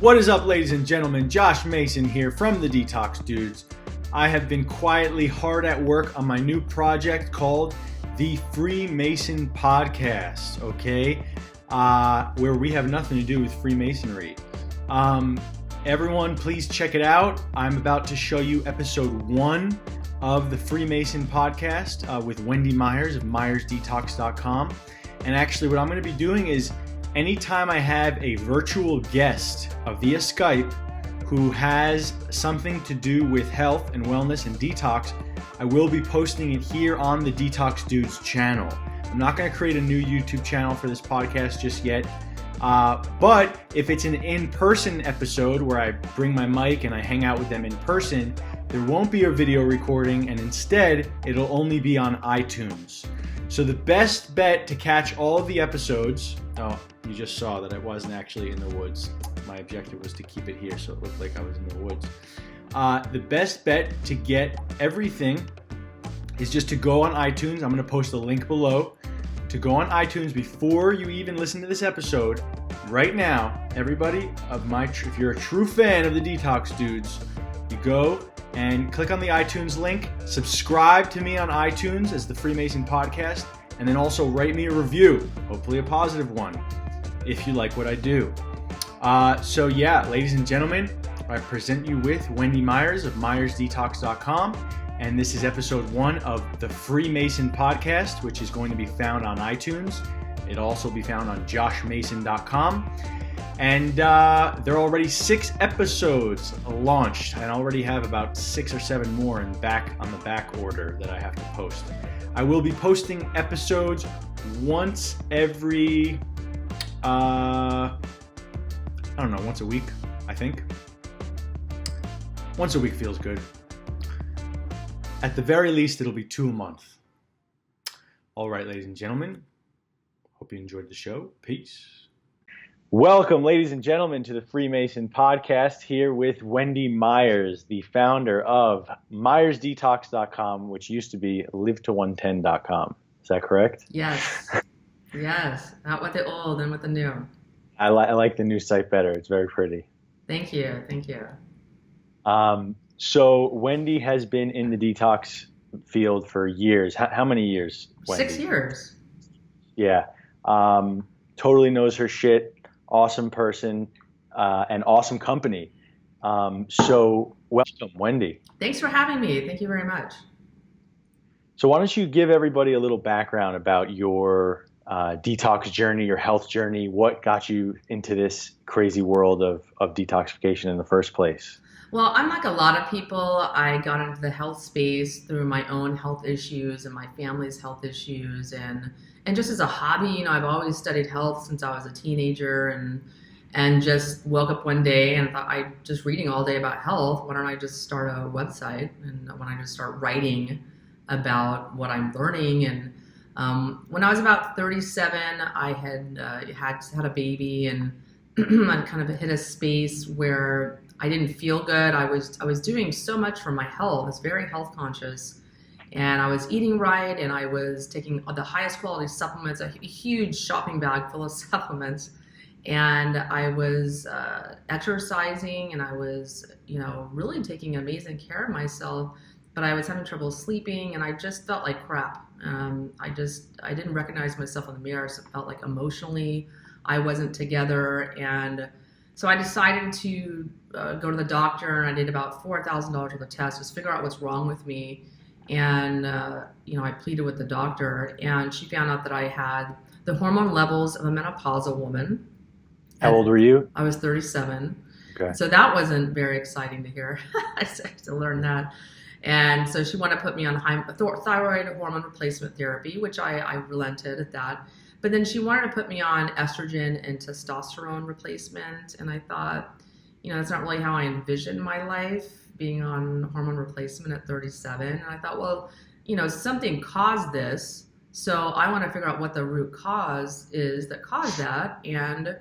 What is up, ladies and gentlemen? Josh Macin here from the Detox Dudes. I have been quietly hard at work on my new project called the Freemason Podcast, okay? Where we have nothing to do with Freemasonry. Everyone, please check it out. I'm about to show you episode 1 of the Freemason Podcast with Wendy Myers of MyersDetox.com. And actually what I'm going to be doing is anytime I have a virtual guest via Skype who has something to do with health and wellness and detox, I will be posting it here on the Detox Dudes channel. I'm not going to create a new YouTube channel for this podcast just yet. But if it's an in-person episode where I bring my mic and I hang out with them in person, there won't be a video recording, and instead it'll only be on iTunes. So the best bet to catch all of the episodes, you just saw that I wasn't actually in the woods. My objective was to keep it here so it looked like I was in the woods. The best bet to get everything is just to go on iTunes. I'm going to post a link below. To go on iTunes before you even listen to this episode, right now, everybody, if you're a true fan of the Detox Dudes, you go and click on the iTunes link, subscribe to me on iTunes as the Freemason Podcast, and then also write me a review, hopefully a positive one, if you like what I do. So yeah, ladies and gentlemen, I present you with Wendy Myers of MyersDetox.com, and this is episode 1 of the Freemason Podcast, which is going to be found on iTunes. It'll also be found on joshmason.com. And there are already 6 episodes launched, and I already have about 6 or 7 more on the back order that I have to post. I will be posting episodes once every, once a week, I think. Once a week feels good. At the very least, it'll be 2 a month. All right, ladies and gentlemen, hope you enjoyed the show. Peace. Welcome, ladies and gentlemen, to the Freemason Podcast, here with Wendy Myers, the founder of MyersDetox.com, which used to be LiveTo110.com. Is that correct? Yes. Yes. Not with the old and with the new. I like the new site better. It's very pretty. Thank you. Thank you. So Wendy has been in the detox field for years. How many years, Wendy? 6 years. Yeah. Totally knows her shit. Awesome person, and awesome company. So welcome, Wendy. Thanks for having me. Thank you very much. So why don't you give everybody a little background about your detox journey, your health journey, what got you into this crazy world of detoxification in the first place? Well, I'm like a lot of people. I got into the health space through my own health issues and my family's health issues, and just as a hobby, I've always studied health since I was a teenager, and just woke up one day and thought, I just reading all day about health. Why don't I just start a website, and why don't I just start writing about what I'm learning? And when I was about 37, I had a baby, and I kind of hit a space where I didn't feel good. I was doing so much for my health. I was very health conscious, and I was eating right, and I was taking the highest quality supplements, a huge shopping bag full of supplements, and I was exercising, and I was really taking amazing care of myself, but I was having trouble sleeping, and I just felt like crap. I didn't recognize myself in the mirror, so it felt like emotionally I wasn't together, and so I decided to go to the doctor, and I did about $4,000 worth of tests, just figure out what's wrong with me. And, I pleaded with the doctor, and she found out that I had the hormone levels of a menopausal woman. How old were you? I was 37. Okay. So that wasn't very exciting to hear. I had to learn that. And so she wanted to put me on thyroid hormone replacement therapy, which I relented at that. But then she wanted to put me on estrogen and testosterone replacement. And I thought, that's not really how I envisioned my life, being on hormone replacement at 37. And I thought, well, something caused this. So I want to figure out what the root cause is that caused that, and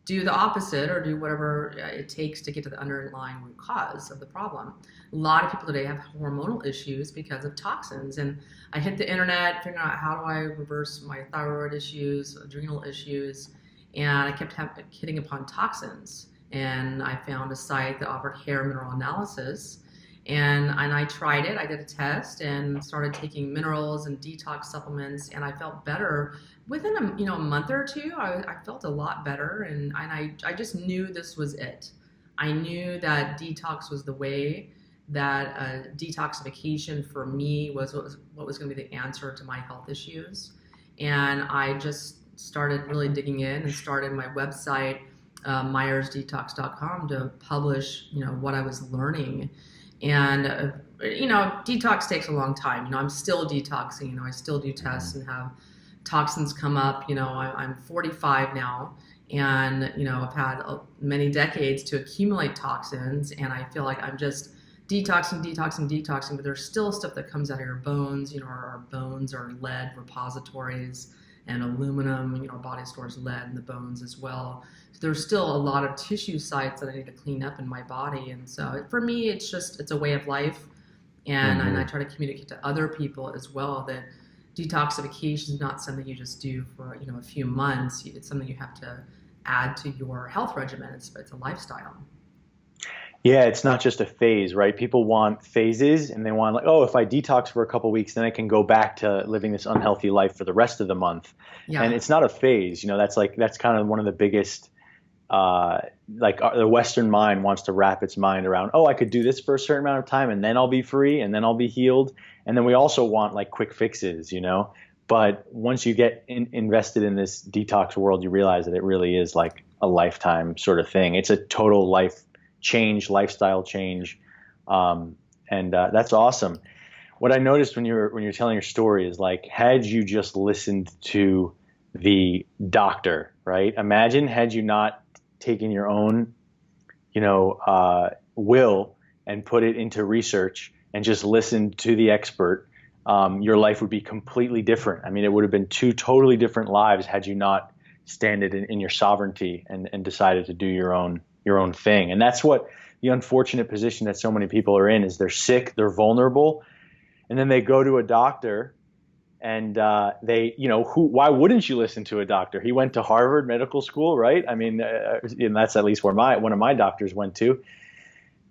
do the opposite, or do whatever it takes to get to the underlying root cause of the problem. A lot of people today have hormonal issues because of toxins. And I hit the internet, figuring out how do I reverse my thyroid issues, adrenal issues, and I kept hitting upon toxins. and I found a site that offered hair mineral analysis. And I tried it. I did a test and started taking minerals and detox supplements, and I felt better within a month or two. I felt a lot better, and I just knew this was it. I knew that detox was the way, that detoxification for me was what was going to be the answer to my health issues. And I just started really digging in and started my website, myersdetox.com, to publish what I was learning. And detox takes a long time. I'm still detoxing. I still do tests and have toxins come up. I'm 45 now, and I've had many decades to accumulate toxins, and I feel like I'm just detoxing, but there's still stuff that comes out of your bones. Our bones are lead repositories, and aluminum. Our body stores lead in the bones as well. So there's still a lot of tissue sites that I need to clean up in my body. And so for me, it's a way of life. And, and I try to communicate to other people as well that detoxification is not something you just do for, a few months. It's something you have to add to your health regimen. It's a lifestyle. Yeah, it's not just a phase, right? People want phases, and they want if I detox for a couple of weeks, then I can go back to living this unhealthy life for the rest of the month. Yeah. And it's not a phase. That's kind of one of the biggest, the Western mind wants to wrap its mind around, I could do this for a certain amount of time, and then I'll be free, and then I'll be healed. And then we also want quick fixes, But once you get invested in this detox world, you realize that it really is like a lifetime sort of thing. It's a total lifestyle change, and that's awesome. What I noticed when you're telling your story is had you just listened to the doctor, right? Imagine had you not taken your own, will and put it into research and just listened to the expert, your life would be completely different. I mean, it would have been two totally different lives had you not standed in your sovereignty and decided to do your own thing. And that's what the unfortunate position that so many people are in is. They're sick, they're vulnerable, and then they go to a doctor, and why wouldn't you listen to a doctor? He went to Harvard Medical School, right? I mean, and that's at least where one of my doctors went to.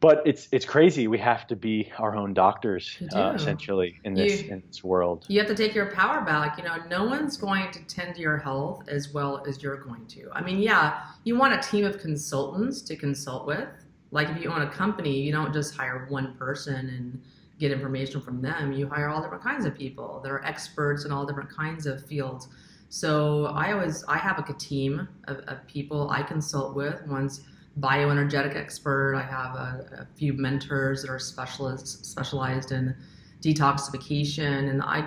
But it's crazy. We have to be our own doctors, essentially, in this world. You have to take your power back. No one's going to tend to your health as well as you're going to. I mean, yeah, you want a team of consultants to consult with. Like if you own a company, you don't just hire one person and get information from them. You hire all different kinds of people. There are experts in all different kinds of fields. So I have a team of people I consult with. One's bioenergetic expert. I have a few mentors that are specialized in detoxification, and I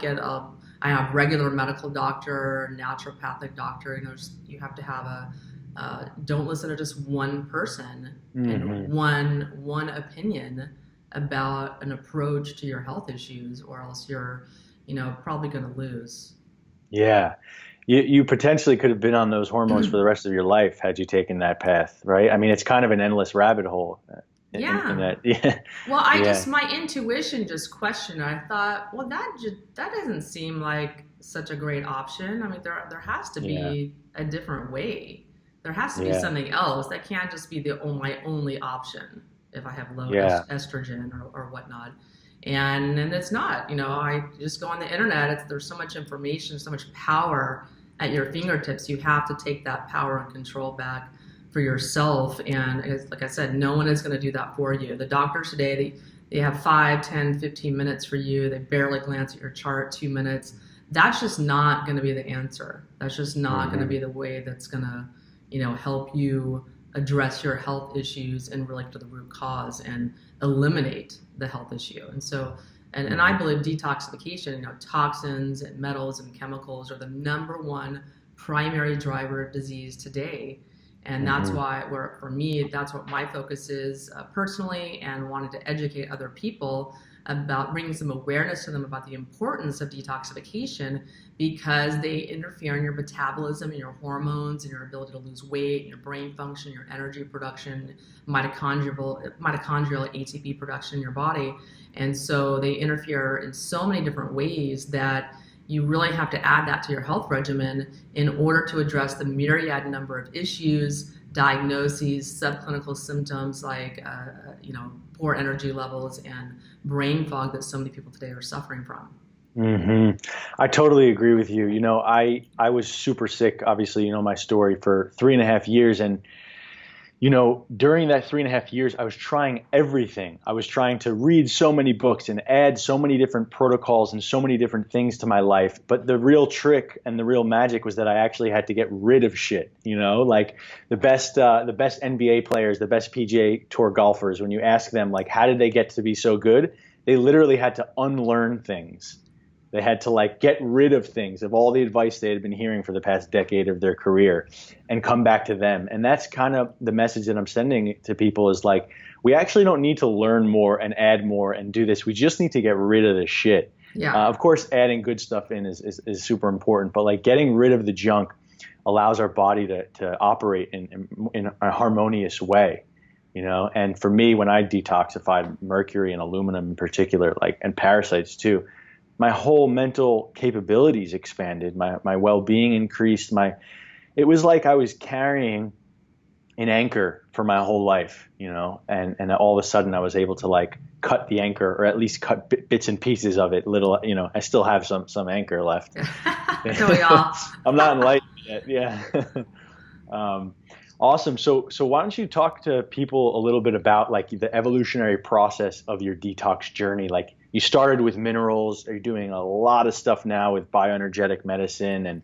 have regular medical doctor, naturopathic doctor. You have to have don't listen to just one person and one opinion about an approach to your health issues, or else you're probably going to lose. Yeah. You potentially could have been on those hormones for the rest of your life had you taken that path, right? I mean, it's kind of an endless rabbit hole. Well, my intuition just questioned. I thought, well, that doesn't seem like such a great option. I mean, there has to be a different way. There has to be something else. That can't just be my only option if I have low estrogen or whatnot. And it's not, I just go on the internet. There's so much information, so much power at your fingertips. You have to take that power and control back for yourself. And like I said, no one is going to do that for you. The doctors today, they have 5, 10, 15 minutes for you. They barely glance at your chart, 2 minutes. That's just not going to be the answer. That's just not going to be the way that's going to, help you address your health issues and really get to the root cause and eliminate the health issue. And so, and I believe detoxification, toxins and metals and chemicals are the number one primary driver of disease today. And that's for me, that's what my focus is personally, and wanted to educate other people about bringing some awareness to them about the importance of detoxification, because they interfere in your metabolism and your hormones and your ability to lose weight, your brain function, your energy production, mitochondrial ATP production in your body. And so they interfere in so many different ways that you really have to add that to your health regimen in order to address the myriad number of issues, diagnoses, subclinical symptoms like poor energy levels and brain fog that so many people today are suffering from. I totally agree with you. I was super sick, obviously, my story, for 3.5 years. And, during that 3.5 years, I was trying everything. I was trying to read so many books and add so many different protocols and so many different things to my life. But the real trick and the real magic was that I actually had to get rid of shit, like the best NBA players, the best PGA Tour golfers, when you ask them, like, how did they get to be so good? They literally had to unlearn things. They had to get rid of things, of all the advice they had been hearing for the past decade of their career, and come back to them. And that's kind of the message that I'm sending to people is we actually don't need to learn more and add more and do this. We just need to get rid of the shit. Yeah. Of course, adding good stuff in is super important, but getting rid of the junk allows our body to operate in a harmonious way. And for me, when I detoxified mercury and aluminum in particular, and parasites too, my whole mental capabilities expanded. My well-being increased. It was like I was carrying an anchor for my whole life, and all of a sudden I was able to cut the anchor, or at least cut bits and pieces of it. I still have some anchor left. So we all. I'm not enlightened yet. Yeah. Awesome. So why don't you talk to people a little bit about the evolutionary process of your detox journey? You started with minerals. Are you doing a lot of stuff now with bioenergetic medicine? And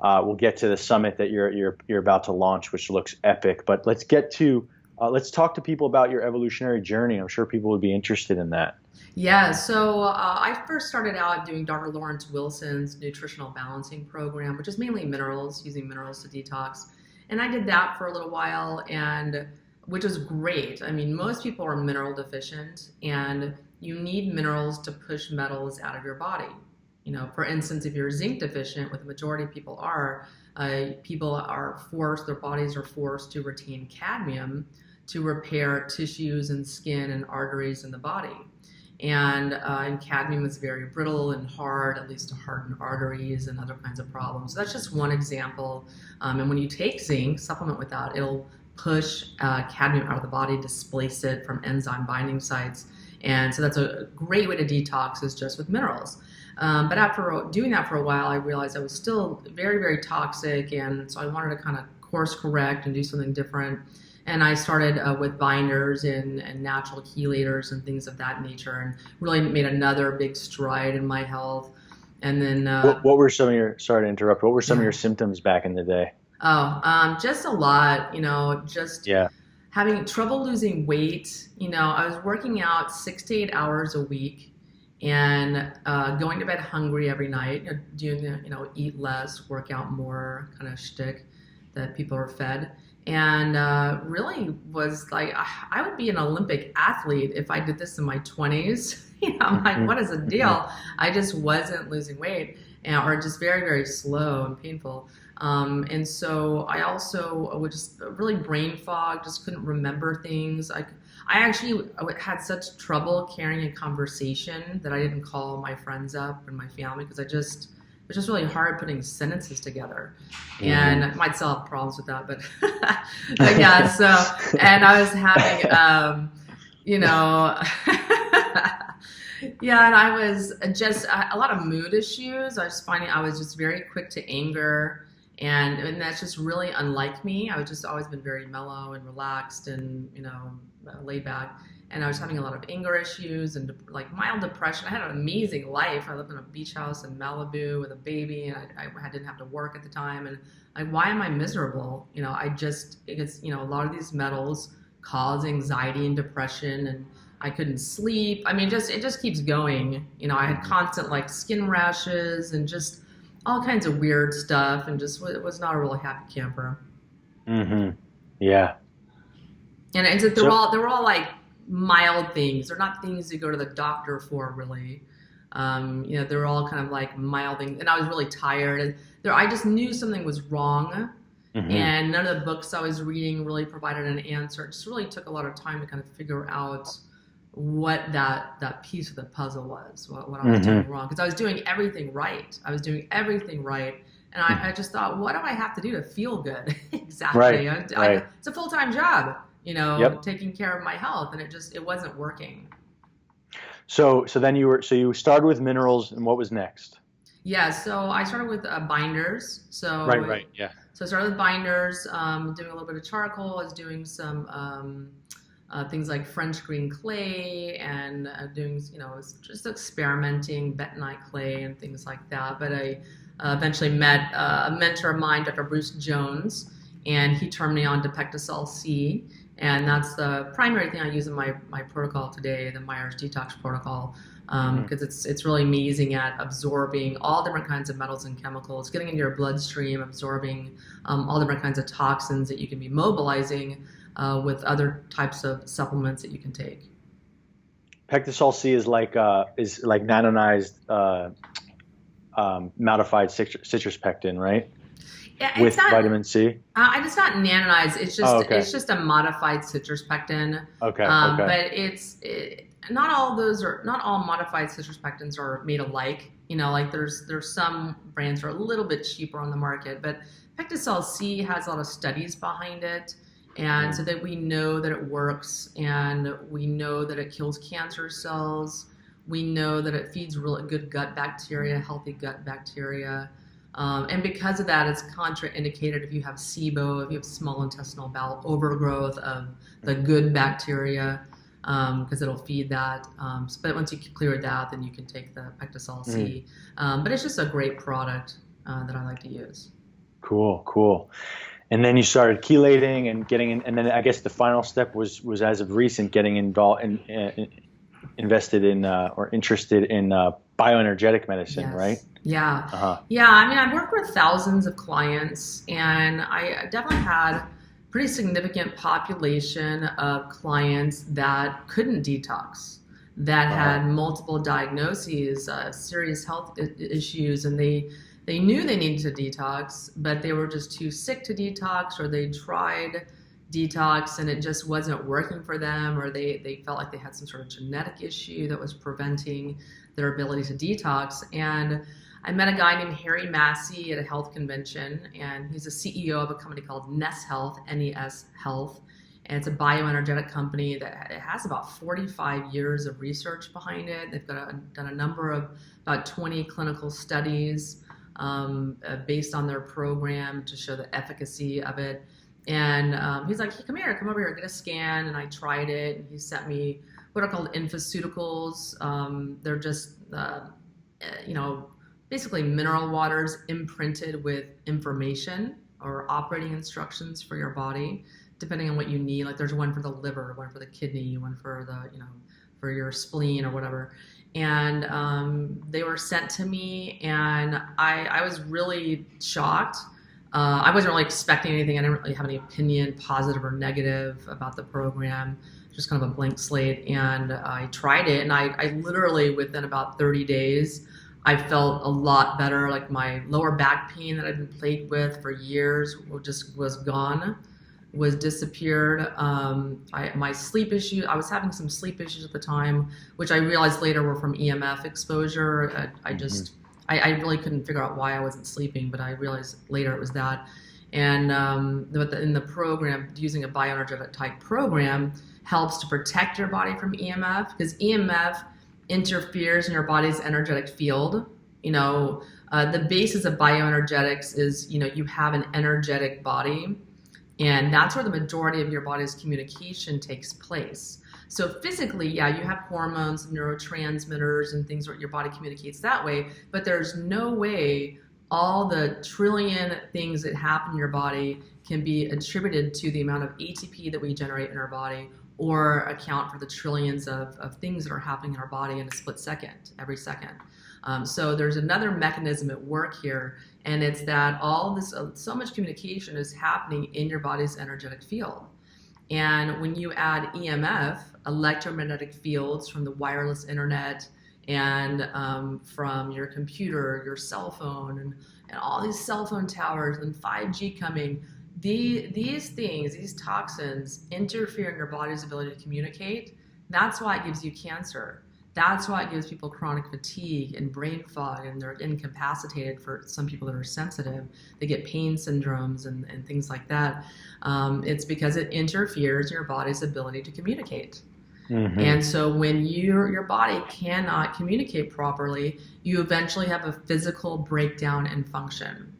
we'll get to the summit that you're about to launch, which looks epic. But let's talk to people about your evolutionary journey. I'm sure people would be interested in that. Yeah, so I first started out doing Dr. Lawrence Wilson's nutritional balancing program, which is mainly minerals, using minerals to detox. And I did that for a little while, which was great. I mean, most people are mineral deficient, and you need minerals to push metals out of your body. For instance, if you're zinc deficient, what the majority of people are forced, their bodies are forced to retain cadmium to repair tissues and skin and arteries in the body. And cadmium is very brittle and hard, at least to harden arteries and other kinds of problems. So that's just one example. And when you take zinc, supplement with that, it'll push cadmium out of the body, displace it from enzyme binding sites. And so that's a great way to detox, is just with minerals. But after doing that for a while, I realized I was still very, very toxic. And so I wanted to kind of course correct and do something different. And I started with binders and natural chelators and things of that nature, and really made another big stride in my health. And then what were some of your, sorry to interrupt, what were some of your symptoms back in the day? Just a lot, having trouble losing weight. I was working out 6 to 8 hours a week and going to bed hungry every night, doing the, eat less, work out more kind of shtick that people are fed. And really was I would be an Olympic athlete if I did this in my 20s. I'm like, what is the deal? I just wasn't losing weight, or just very, very slow and painful. And so I also would just really brain fog, just couldn't remember things. I actually had such trouble carrying a conversation that I didn't call my friends up and my family, because it was just really hard putting sentences together. And I might still have problems with that, but yeah, so, and I was having, yeah, and I was just a lot of mood issues. I was finding I was just very quick to anger, and that's just really unlike me. I was just always been very mellow and relaxed and, laid back. And I was having a lot of anger issues and mild depression. I had an amazing life. I lived in a beach house in Malibu with a baby, and I didn't have to work at the time. And why am I miserable? It's a lot of these metals cause anxiety and depression, and I couldn't sleep. I mean, it just keeps going. I had constant skin rashes and just all kinds of weird stuff, and just it was not a really happy camper. Yeah. And they were all mild things. They're not things you go to the doctor for, really. They're all kind of mild things. And I was really tired. I just knew something was wrong. And none of the books I was reading really provided an answer. It just really took a lot of time to kind of figure out what that piece of the puzzle was, what I was doing wrong. Because I was doing everything right. And I just thought, what do I have to do to feel good? Exactly. Right. It's a full-time job, Yep. taking care of my health, and it wasn't working. So then you started with minerals, and what was next? Yeah, so I started with binders. So Right. Yeah. So I started with binders, doing a little bit of charcoal. I was doing some things like French green clay and doing, just experimenting bentonite clay and things like that. But I eventually met a mentor of mine, Dr. Bruce Jones, and he turned me on to Pectosol C. And that's the primary thing I use in my protocol today, the Myers Detox protocol, because it's really amazing at absorbing all different kinds of metals and chemicals, getting into your bloodstream, absorbing all different kinds of toxins that you can be mobilizing with other types of supplements that you can take. Pectosol C is like nanonized modified citrus pectin, right? Yeah, with vitamin C. It's not nanonized. It's just it's just a modified citrus pectin. Okay. But not all modified citrus pectins are made alike. Like there's some brands that are a little bit cheaper on the market, but Pectosol C has a lot of studies behind it, and so that we know that it works, and we know that it kills cancer cells. We know that it feeds really good gut bacteria, healthy gut bacteria. And because of that, it's contraindicated if you have SIBO, if you have small intestinal bowel overgrowth of the good bacteria, because it'll feed that. But once you clear that, then you can take the Pectosol C. But it's just a great product that I like to use. Cool. And then you started chelating and getting in, and then I guess the final step was as of recent getting involved invested in or interested in bioenergetic medicine, Yes. right? Yeah. Yeah. I mean, I've worked with thousands of clients, and I definitely had a pretty significant population of clients that couldn't detox, that had multiple diagnoses, serious health issues, and they knew they needed to detox, but they were just too sick to detox, or they tried detox and it just wasn't working for them, or they felt like they had some sort of genetic issue that was preventing their ability to detox. And I met a guy named Harry Massey at a health convention, and he's a CEO of a company called Ness Health, N-E-S Health, and it's a bioenergetic company that it has about 45 years of research behind it. They've done a number of about 20 clinical studies based on their program to show the efficacy of it. And he's like, hey, come over here, get a scan. And I tried it, and he sent me what are called infoceuticals. They're just, basically mineral waters imprinted with information or operating instructions for your body, depending on what you need. Like there's one for the liver, one for the kidney, one for the, for your spleen or whatever. And they were sent to me, and I was really shocked. I wasn't really expecting anything. I didn't really have any opinion, positive or negative, about the program. Just kind of a blank slate. And I tried it, and I literally, within about 30 days, I felt a lot better. Like my lower back pain that I'd been plagued with for years just was gone, was disappeared. My sleep issue, I was having some sleep issues at the time, which I realized later were from EMF exposure. I really couldn't figure out why I wasn't sleeping, but I realized later it was that. And in the program, using a bioenergetic type program helps to protect your body from EMF, because EMF interferes in your body's energetic field. The basis of bioenergetics is, you have an energetic body, and that's where the majority of your body's communication takes place. So physically, yeah, you have hormones, neurotransmitters, and things where your body communicates that way, but there's no way all the trillion things that happen in your body can be attributed to the amount of ATP that we generate in our body, or account for the trillions of things that are happening in our body in a split second, every second. So there's another mechanism at work here, and it's that all this, so much communication is happening in your body's energetic field. And when you add EMF, electromagnetic fields from the wireless internet and from your computer, your cell phone, and all these cell phone towers, and 5G coming, these things, these toxins interfere in your body's ability to communicate. That's why it gives you cancer. That's why it gives people chronic fatigue and brain fog, and they're incapacitated. For some people that are sensitive, they get pain syndromes and things like that. It's because it interferes in your body's ability to communicate. Mm-hmm. And so when your body cannot communicate properly, you eventually have a physical breakdown in function.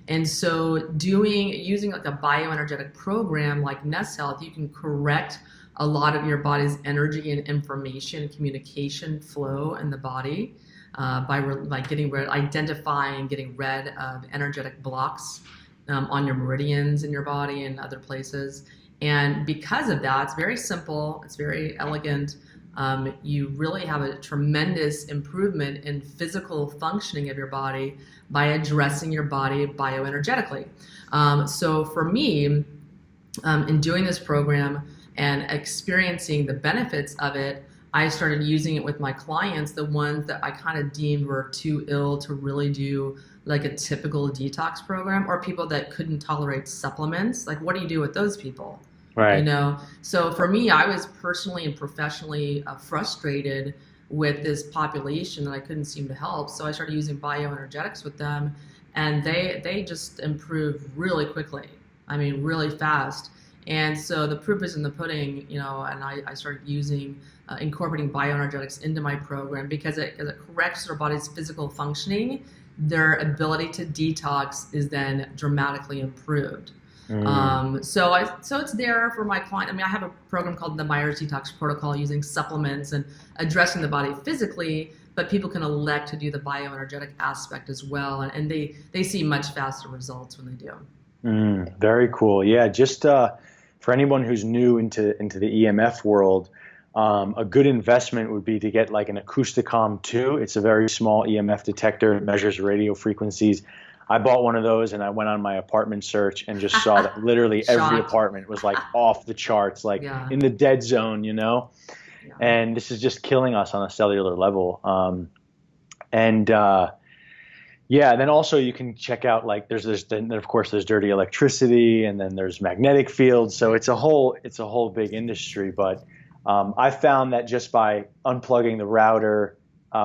And so using like a bioenergetic program like Nest Health, you can correct a lot of your body's energy and information communication flow in the body by identifying, getting rid of energetic blocks on your meridians in your body and other places. And because of that, it's very simple, it's very elegant. You really have a tremendous improvement in physical functioning of your body by addressing your body bioenergetically. So for me, in doing this program and experiencing the benefits of it, I started using it with my clients, the ones that I kind of deemed were too ill to really do like a typical detox program, or people that couldn't tolerate supplements. Like, what do you do with those people? Right. You know, so for me, I was personally and professionally frustrated with this population that I couldn't seem to help. So I started using bioenergetics with them, and they just improved really quickly. I mean, really fast. And so the proof is in the pudding, you know, and I started incorporating bioenergetics into my program because it corrects their body's physical functioning. Their ability to detox is then dramatically improved. So it's there for my client. I mean, I have a program called the Myers Detox Protocol using supplements and addressing the body physically, but people can elect to do the bioenergetic aspect as well. And they see much faster results when they do. Very cool. Yeah. Just, for anyone who's new into the EMF world, a good investment would be to get like an Acousticom 2. It's a very small EMF detector. It measures radio frequencies. I bought one of those and I went on my apartment search and just saw that literally every apartment was like off the charts, like in the dead zone, you know? Yeah. And this is just killing us on a cellular level. Then also you can check out like then of course there's dirty electricity, and then there's magnetic fields. So it's a whole big industry. But I found that just by unplugging the router,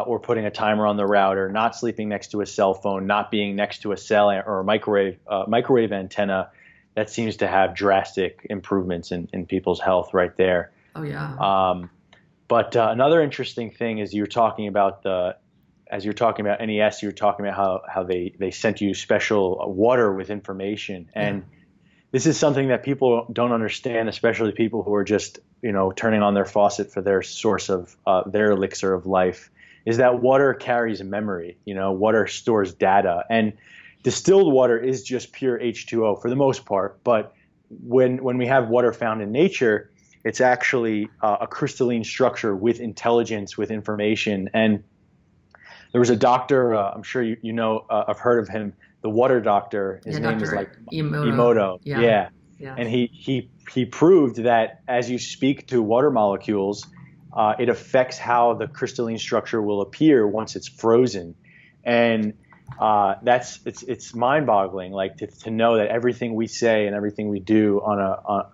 or putting a timer on the router, not sleeping next to a cell phone, not being next to a cell or a microwave antenna, that seems to have drastic improvements in people's health right there. Oh yeah. But another interesting thing is you're talking about NES, you're talking about how they sent you special water with information, and this is something that people don't understand, especially people who are just turning on their faucet for their source of their elixir of life. Is that water carries memory. Water stores data, and distilled water is just pure H2O for the most part. But when we have water found in nature, it's actually a crystalline structure with intelligence, with information. And there was a doctor, I'm sure you know, I've heard of him, the water doctor. His name is like Emoto. Yeah. And he proved that as you speak to water molecules, it affects how the crystalline structure will appear once it's frozen. And it's mind-boggling, like to know that everything we say and everything we do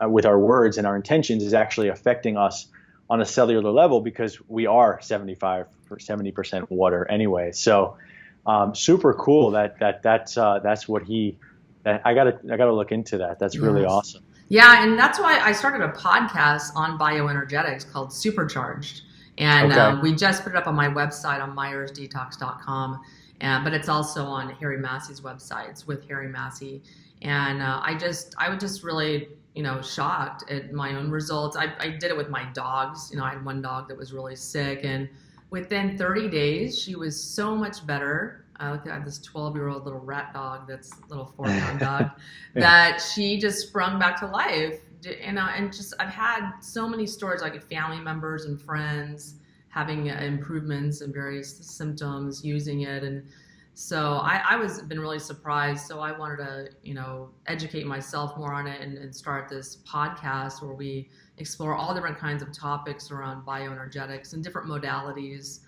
with our words and our intentions is actually affecting us on a cellular level, because we are 70% water anyway. So super cool that's what I gotta look into that. That's really awesome. Yeah, and that's why I started a podcast on bioenergetics called Supercharged. And we just put it up on my website on myersdetox.com. But it's also on Harry Massey's website. It's with Harry Massey. And I was just really, shocked at my own results. I did it with my dogs. I had one dog that was really sick. And within 30 days, she was so much better. I have this 12-year-old little rat dog, that's a little 4-pound dog, that she just sprung back to life. And just I've had so many stories, like family members and friends having improvements in various symptoms using it. And so I been really surprised. So I wanted to, educate myself more on it and start this podcast where we explore all different kinds of topics around bioenergetics and different modalities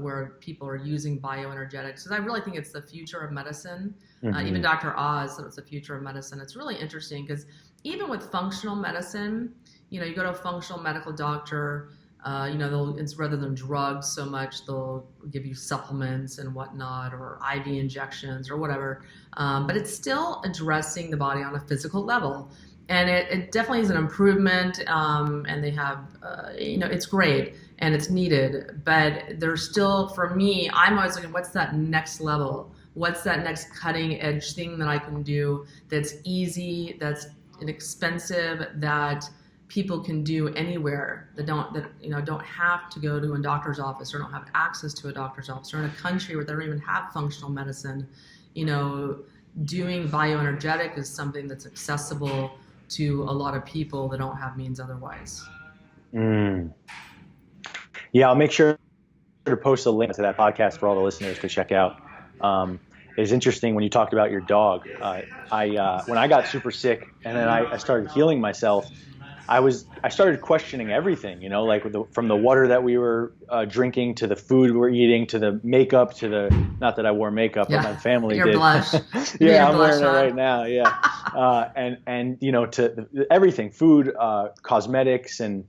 where people are using bioenergetics. Because I really think it's the future of medicine. Mm-hmm. Even Dr. Oz said it's the future of medicine. It's really interesting because even with functional medicine, you go to a functional medical doctor, It's rather than drugs so much, they'll give you supplements and whatnot, or IV injections or whatever. But it's still addressing the body on a physical level. And it definitely is an improvement. And they have, it's great and it's needed. But there's still, for me, I'm always looking, what's that next level? What's that next cutting edge thing that I can do that's easy, that's inexpensive, that people can do anywhere, that don't have to go to a doctor's office or don't have access to a doctor's office, or in a country where they don't even have functional medicine. Doing bioenergetic is something that's accessible to a lot of people that don't have means otherwise. Yeah, I'll make sure to post a link to that podcast for all the listeners to check out. It's interesting when you talked about your dog. When I got super sick and then I started healing myself, I started questioning everything, like from the water that we were drinking, to the food we were eating, to the makeup, not that I wore makeup, but my family did. Blush. Yeah, I'm wearing it right now. Yeah. And to everything, food, cosmetics, and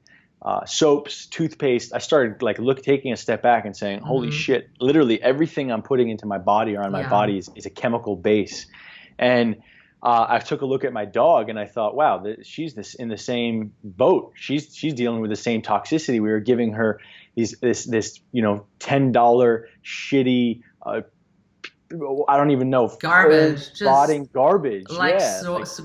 soaps, toothpaste. I started taking a step back and saying, holy shit, literally everything I'm putting into my body or on my body is a chemical base. And I took a look at my dog and I thought, wow, she's in the same boat. She's dealing with the same toxicity. We were giving her this $10 shitty, I don't even know, garbage, just garbage,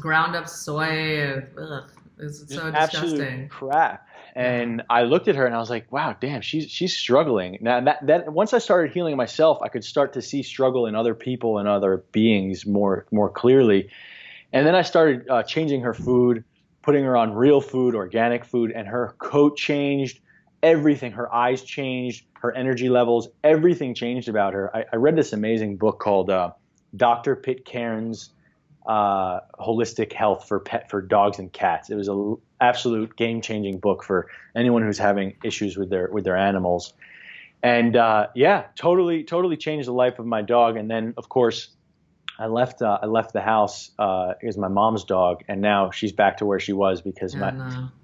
ground up soy. Ugh, it's so disgusting. Absolute crap. And I looked at her and I was like, wow, damn, she's struggling. Now that once I started healing myself, I could start to see struggle in other people and other beings more clearly. And then I started changing her food, putting her on real food, organic food, and her coat changed, everything. Her eyes changed, her energy levels, everything changed about her. I read this amazing book called Dr. Pitcairn's Holistic Health for Dogs and Cats. It was an absolute game-changing book for anyone who's having issues with their animals. And totally changed the life of my dog. And then, of course, I left the house. It was my mom's dog, and now she's back to where she was because my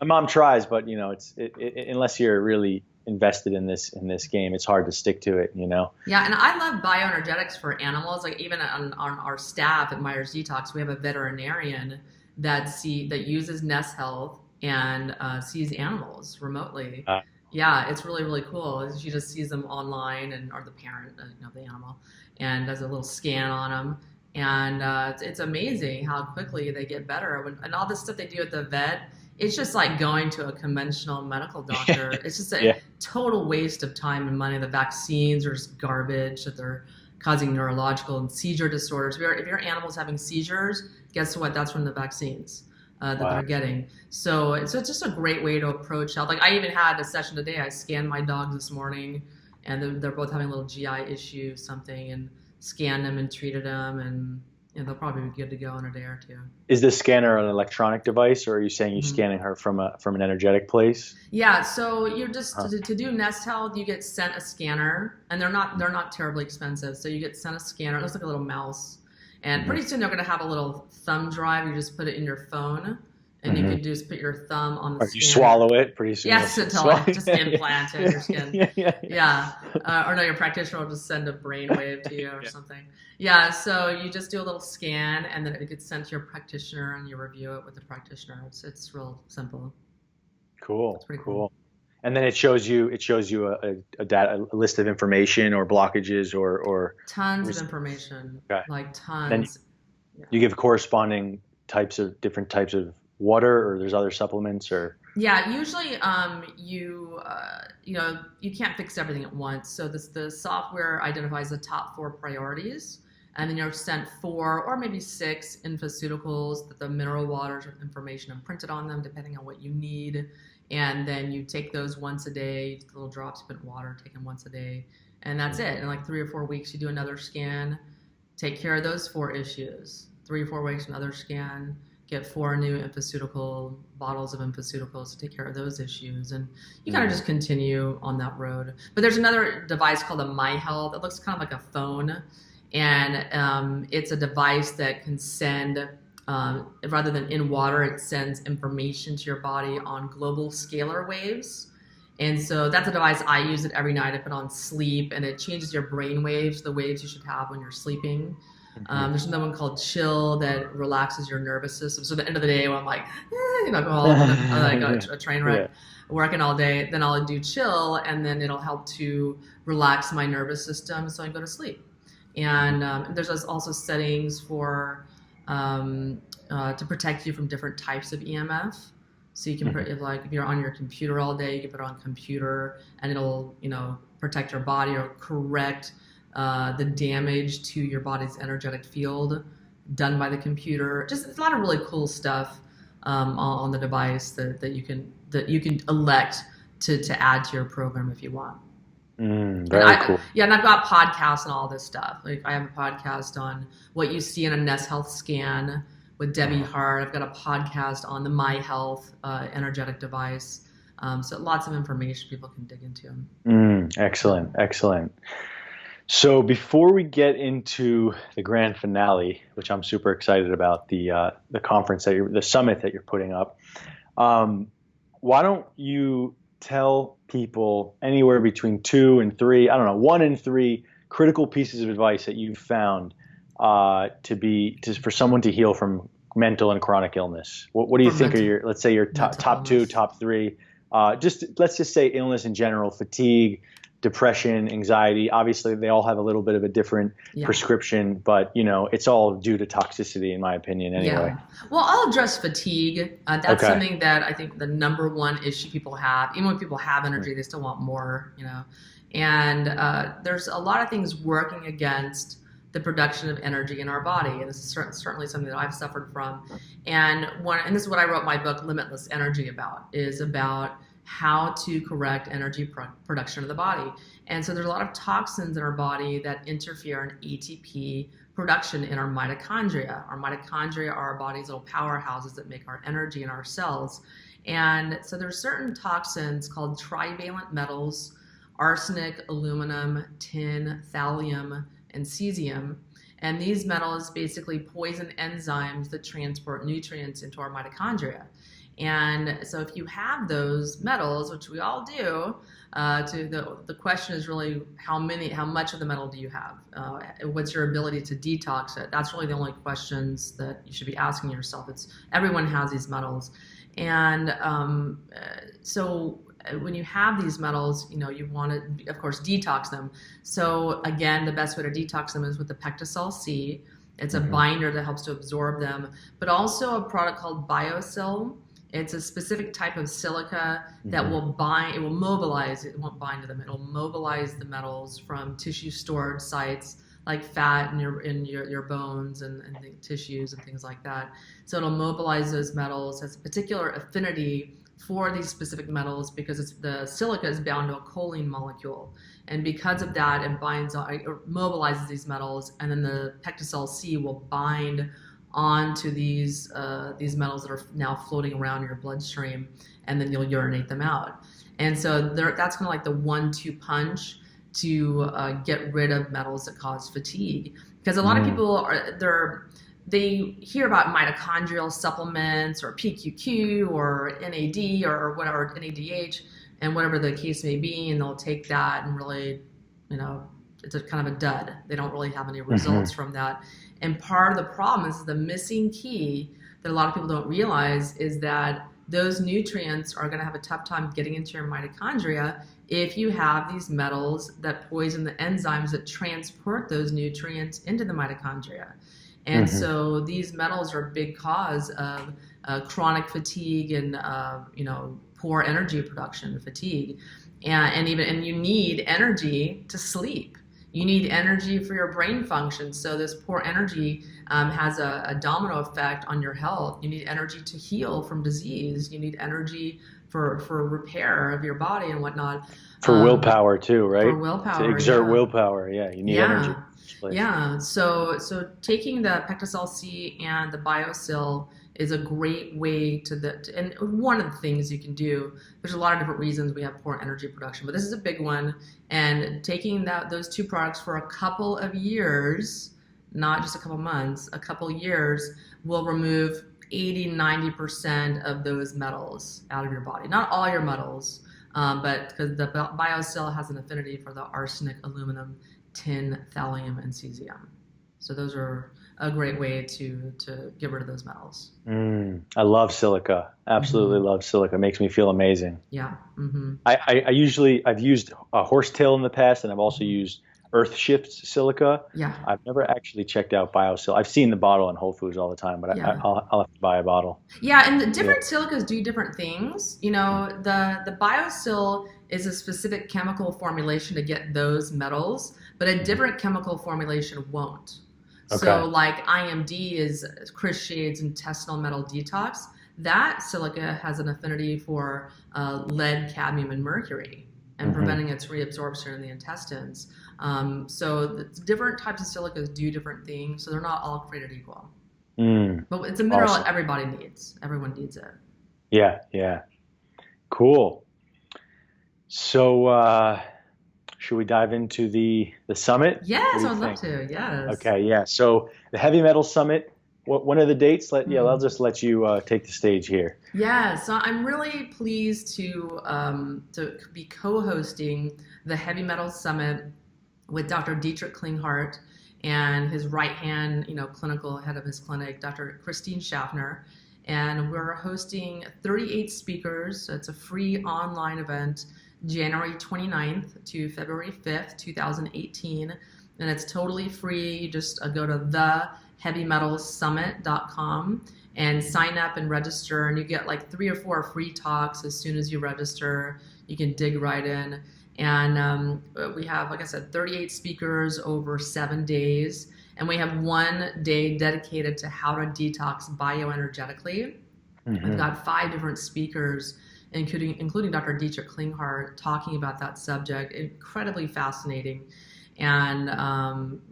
mom tries, but unless you're really invested in this game, it's hard to stick to it. Yeah, and I love bioenergetics for animals. Like even on our staff at Myers Detox, we have a veterinarian that uses Nest Health and sees animals remotely. Yeah, it's really, really cool. She just sees them online or the parent, the animal, and does a little scan on them. And it's amazing how quickly they get better. And all this stuff they do at the vet, it's just like going to a conventional medical doctor. It's just a total waste of time and money. The vaccines are just garbage, that they're causing neurological and seizure disorders. If your animal's having seizures, guess what? That's from the vaccines that they're getting. So it's just a great way to approach health. Like I even had a session today. I scanned my dogs this morning, and they're both having a little GI issue, something, and scanned them and treated them, and they'll probably be good to go in a day or two. Is this scanner an electronic device, or are you saying you're scanning her from an energetic place? Yeah, so you're just to do Nest Health, you get sent a scanner, and they're not terribly expensive. So you get sent a scanner. It looks like a little mouse, and pretty soon they're going to have a little thumb drive. You just put it in your phone, and you can just put your thumb on the scanner. You swallow it pretty soon. Yes, just implant it in your skin. Yeah. Or no, your practitioner will just send a brainwave to you or something. Yeah, so you just do a little scan, and then it gets sent to your practitioner, and you review it with the practitioner. It's real simple. Cool. It's pretty cool. And then it shows you a list of information or blockages or tons of information. Okay. Like tons. Then you give corresponding different types of water, or there's other supplements, or usually you can't fix everything at once. So the software identifies the top 4 priorities, and then you're sent 4 or maybe 6 infoceuticals that the mineral waters with information imprinted on them depending on what you need, and then you take those once a day, little drops, put in water, take them once a day, and that's it. In like 3 or 4 weeks you do another scan, take care of those 4 issues. 3 or 4 weeks another scan, get 4 new bottles of infoceuticals to take care of those issues. And you kind of just continue on that road. But there's another device called a My Health. It looks kind of like a phone. And it's a device that can send, rather than in water, it sends information to your body on global scalar waves. And so that's a device I use it every night. I put on sleep, and it changes your brain waves, the waves you should have when you're sleeping. There's another one called Chill that relaxes your nervous system. So at the end of the day, when I'm like, go all over like a train wreck, working all day, then I'll do Chill, and then it'll help to relax my nervous system so I can go to sleep. And there's also settings for to protect you from different types of EMF. So you can, if you're on your computer all day, you can put it on computer, and it'll, protect your body or correct the damage to your body's energetic field done by the computer. Just it's a lot of really cool stuff on the device that you can elect to add to your program if you want. Very cool. Yeah, and I've got podcasts and all this stuff. Like I have a podcast on what you see in a Nest Health scan with Debbie Hart. I've got a podcast on the My Health energetic device. So lots of information people can dig into. Excellent. So before we get into the grand finale, which I'm super excited about, the conference the summit that you're putting up, why don't you tell people anywhere between 2 and 3, 1 and 3 critical pieces of advice that you've found for someone to heal from mental and chronic illness? What do you think are let's say your top 2, top 3? Let's just say illness in general: fatigue, depression, anxiety. Obviously, they all have a little bit of a different prescription, but it's all due to toxicity, in my opinion. Anyway. Yeah. Well, I'll address fatigue. That's something that I think the number one issue people have. Even when people have energy, they still want more. And there's a lot of things working against the production of energy in our body, and this is certainly something that I've suffered from. And this is what I wrote my book, Limitless Energy, about how to correct energy production of the body. And so there's a lot of toxins in our body that interfere in ATP production in our mitochondria. Our mitochondria are our body's little powerhouses that make our energy in our cells. And so there's certain toxins called trivalent metals: arsenic, aluminum, tin, thallium, and cesium. And these metals basically poison enzymes that transport nutrients into our mitochondria. And so if you have those metals, which we all do, the question is really how much of the metal do you have? What's your ability to detox it? That's really the only questions that you should be asking yourself. Everyone has these metals. And so when you have these metals, you want to, of course, detox them. So again, the best way to detox them is with the Pectosol C. It's a binder that helps to absorb them, but also a product called Biosil. It's a specific type of silica that will bind. It will mobilize. It won't bind to them. It'll mobilize the metals from tissue stored sites like fat in your bones and tissues and things like that. So it'll mobilize those metals. Has a particular affinity for these specific metals because the silica is bound to a choline molecule, and because of that, it mobilizes these metals, and then the Pectosol C will bind onto these metals that are now floating around your bloodstream, and then you'll urinate them out. And so that's kind of like the 1-2 punch to get rid of metals that cause fatigue. Because a lot of people they hear about mitochondrial supplements or PQQ or NAD or whatever, NADH, and whatever the case may be, and they'll take that and really, it's a kind of a dud. They don't really have any results from that. And part of the problem is the missing key that a lot of people don't realize is that those nutrients are going to have a tough time getting into your mitochondria if you have these metals that poison the enzymes that transport those nutrients into the mitochondria. And so these metals are a big cause of chronic fatigue and poor energy production, fatigue, and you need energy to sleep. You need energy for your brain function. So this poor energy has a domino effect on your health. You need energy to heal from disease. You need energy for repair of your body and whatnot. For willpower too, right? For willpower, to exert willpower, you need energy. Yeah, so taking the Pectosol C and the Biosil is a great way and one of the things you can do, there's a lot of different reasons we have poor energy production, but this is a big one, and taking those two products for a couple of years, not just a couple months, a couple years, will remove 80-90% of those metals out of your body. Not all your metals, But because the BioSil has an affinity for the arsenic, aluminum, tin, thallium, and cesium. So those are a great way to get rid of those metals. I love silica. Absolutely love silica. It makes me feel amazing. Yeah. I've used horsetail in the past, and I've also used Earthshift's silica. Yeah. I've never actually checked out BioSil. I've seen the bottle in Whole Foods all the time, but I'll have to buy a bottle. Yeah, and the different silicas do different things. The BioSil is a specific chemical formulation to get those metals, but a different chemical formulation won't. Okay. So like IMD is Chris Shade's intestinal metal detox. That silica has an affinity for lead, cadmium, and mercury, and preventing its reabsorption in the intestines. So the different types of silicas do different things, so they're not all created equal. But it's a mineral that everybody needs. Everyone needs it. Yeah. Cool. So should we dive into the summit? Yes, I'd love to. Yes. Okay, yeah. So the Heavy Metal Summit, when are the dates? I'll just let you take the stage here. Yeah, so I'm really pleased to be co-hosting the Heavy Metal Summit with Dr. Dietrich Klinghardt and his right-hand, clinical head of his clinic, Dr. Christine Schaffner. And we're hosting 38 speakers. So it's a free online event, January 29th to February 5th, 2018. And it's totally free. You just go to theheavymetalsummit.com and sign up and register. And you get like 3 or 4 free talks as soon as you register. You can dig right in. And we have, like I said, 38 speakers over 7 days. And we have 1 day dedicated to how to detox bioenergetically. We've got 5 different speakers, including Dr. Dietrich Klinghardt, talking about that subject. Incredibly fascinating. And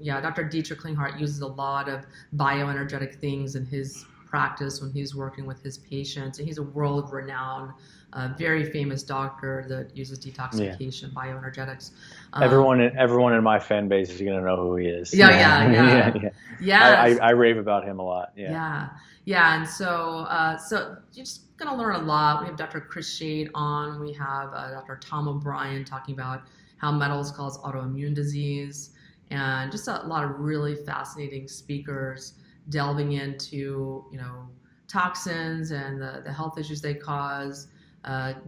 Dr. Dietrich Klinghardt uses a lot of bioenergetic things in his practice when he's working with his patients. And he's a world-renowned, very famous doctor that uses detoxification, bioenergetics. Everyone in my fan base is going to know who he is. Yeah. I rave about him a lot. Yeah. And so you're just going to learn a lot. We have Dr. Chris Shade on. We have Dr. Tom O'Brien talking about how metals cause autoimmune disease, and just a lot of really fascinating speakers delving into, toxins and the health issues they cause,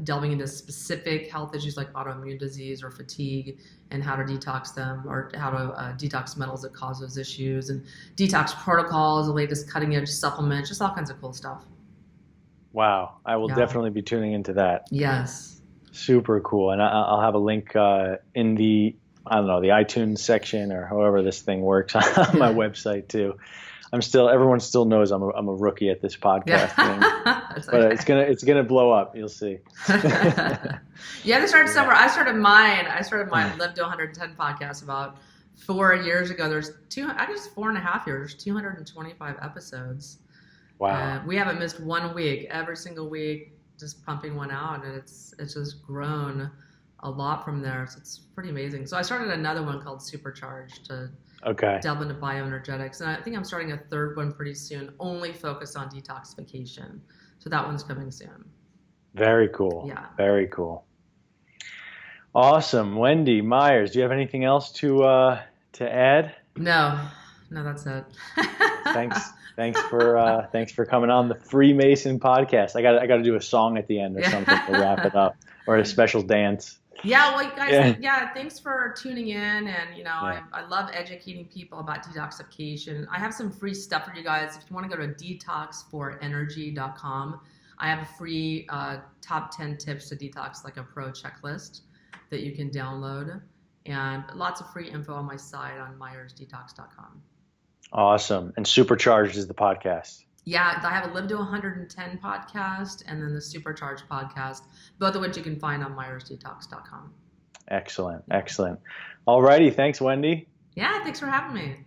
delving into specific health issues like autoimmune disease or fatigue and how to detox them, or how to detox metals that cause those issues, and detox protocols, the latest cutting edge supplements, just all kinds of cool stuff. Wow. I will definitely be tuning into that. Yes. Super cool. And I'll have a link in the iTunes section or however this thing works on my website too. Everyone still knows I'm a rookie at this podcast thing, but it's gonna blow up. You'll see. They started somewhere. I started mine Live to 110 podcast about 4 years ago. There's 4.5 years, 225 episodes. Wow. We haven't missed 1 week. Every single week, just pumping one out, and it's just grown a lot from there. So it's pretty amazing. So I started another one called Supercharged to delve into bioenergetics, and I think I'm starting a 3rd one pretty soon, only focused on detoxification. So that one's coming soon. Very cool. Yeah. Very cool. Awesome. Wendy Myers, do you have anything else to add? No, that's it. Thanks for coming on the Freemason Podcast. I got to do a song at the end or something to wrap it up, or a special dance. Yeah, well, guys, thanks for tuning in. And, I love educating people about detoxification. I have some free stuff for you guys. If you want to go to detoxforenergy.com, I have a free top 10 tips to detox like a pro checklist that you can download. And lots of free info on my site on myersdetox.com. Awesome. And Supercharged is the podcast. Yeah, I have a Live to 110 podcast and then the Supercharged podcast, both of which you can find on myersdetox.com. Excellent. All righty. Thanks, Wendy. Yeah, thanks for having me.